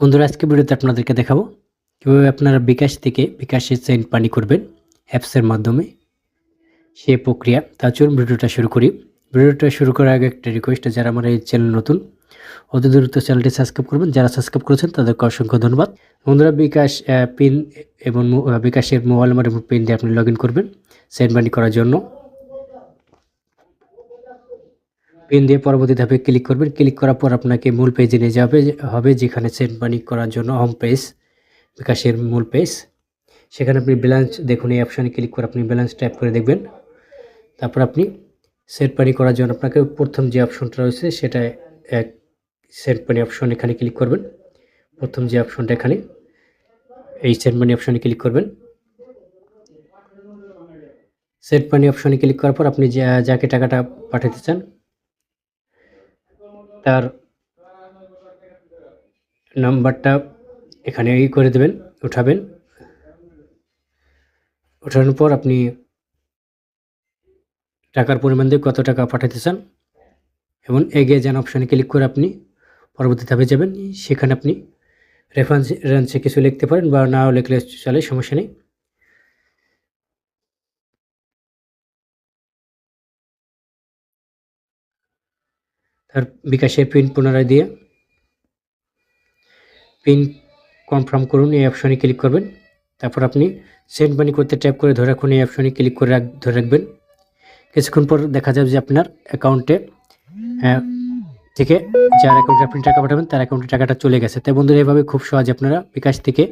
বন্ধুরা আজকে ভিডিওতে আপনাদেরকে দেখাবো কিভাবে আপনারা বিকাশ থেকে বিকাশে সেন্ড মানি করবেন অ্যাপসের মাধ্যমে সেই প্রক্রিয়া। তা চলুন ভিডিওটা শুরু করি। ভিডিওটা শুরু করার আগে একটা রিকোয়েস্ট, যারা আমার এই চ্যানেল নতুন অতি দ্রুত চ্যানেলটি সাবস্ক্রাইব করবেন, যারা সাবস্ক্রাইব করেছেন তাদেরকে অসংখ্য ধন্যবাদ। বন্ধুরা বিকাশ পিন এবং বিকাশের মোবাইল নাম্বার এবং পিন দিয়ে আপনি লগ ইন করবেন সেন্ড মানি করার জন্য। পিন দিয়ে পরবর্তী ধাপে ক্লিক করবেন। ক্লিক করার পর আপনাকে মূল পেজে নিয়ে হবে যেখানে সেন্ড মানি করার জন্য হোম পেজ, বিকাশের মূল পেজ। সেখানে আপনি ব্যালেন্স দেখুন, এই অপশানে ক্লিক করে আপনি ব্যালেন্স টাইপ করে দেখবেন। তারপর আপনি সেন্ড মানি করার জন্য আপনাকে প্রথম যে অপশনটা রয়েছে সেটা সেন্ড মানি অপশন, এখানে ক্লিক করবেন। প্রথম যে অপশনটা এখানে এই সেন্ড মানি অপশনে ক্লিক করবেন। সেন্ড মানি অপশনে ক্লিক করার পর আপনি যাকে টাকাটা পাঠাতে চান তার নাম্বারটা এখানে করে দেবেন, উঠাবেন। ওঠানোর পর আপনি টাকার পরিমাণ দিয়ে কত টাকা পাঠাতে চান এবং এগিয়ে যান অপশনে ক্লিক করে আপনি পরবর্তী ধাপে যাবেন। সেখানে আপনি রেফারেন্সে কিছু লিখতে পারেন বা নাও লিখলে চলে, সমস্যা নেই। তার বিকাশের পিন পুনরায় দিয়ে পিন কনফার্ম করুন, এই অপশনে ক্লিক করবেন। তারপর আপনি সেন্ড মানি করতে ট্যাপ করে ধরে রাখুন, এই অপশনে ক্লিক করে ধরে রাখবেন। কিছুক্ষণ পর দেখা যাবে যে আপনার অ্যাকাউন্টে থেকে যার অ্যাকাউন্টে আপনি টাকা পাঠাবেন তার অ্যাকাউন্টে টাকাটা চলে গেছে। তাই বন্ধুরা এভাবে খুব সহজে আপনারা বিকাশ থেকে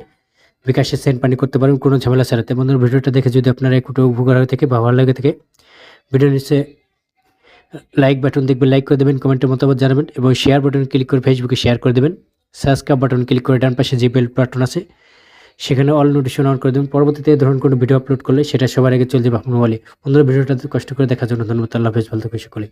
বিকাশে সেন্ড মানি করতে পারেন কোনো ঝামেলা ছাড়া। তাই বন্ধুরা ভিডিওটা দেখে যদি আপনারা একটু উপকার হয়ে থাকে বা ভালো লাগে থাকে, ভিডিও নিচে লাইক বাটন দেখবেন, লাইক করে দেবেন, কমেন্টের মতামত জানাবেন এবং শেয়ার বাটন ক্লিক করে ফেসবুকে শেয়ার করে দেবেন। সাবস্ক্রাইব বাটন ক্লিক করে ডান পাশে যে বেল বাটন আছে সেখানে অল নোটিফিকেশন অন করে দেবেন। পরবর্তীতে এই ধরনের কোনো ভিডিও আপলোড করলে সেটা সবার আগে চলে যাবে আপনার মোবাইলে। বন্ধুরা ভিডিওটা কষ্ট করে দেখার জন্য ধন্যবাদ। আল্লাহ হাফেজ, ভালো থাকবেন সকলে।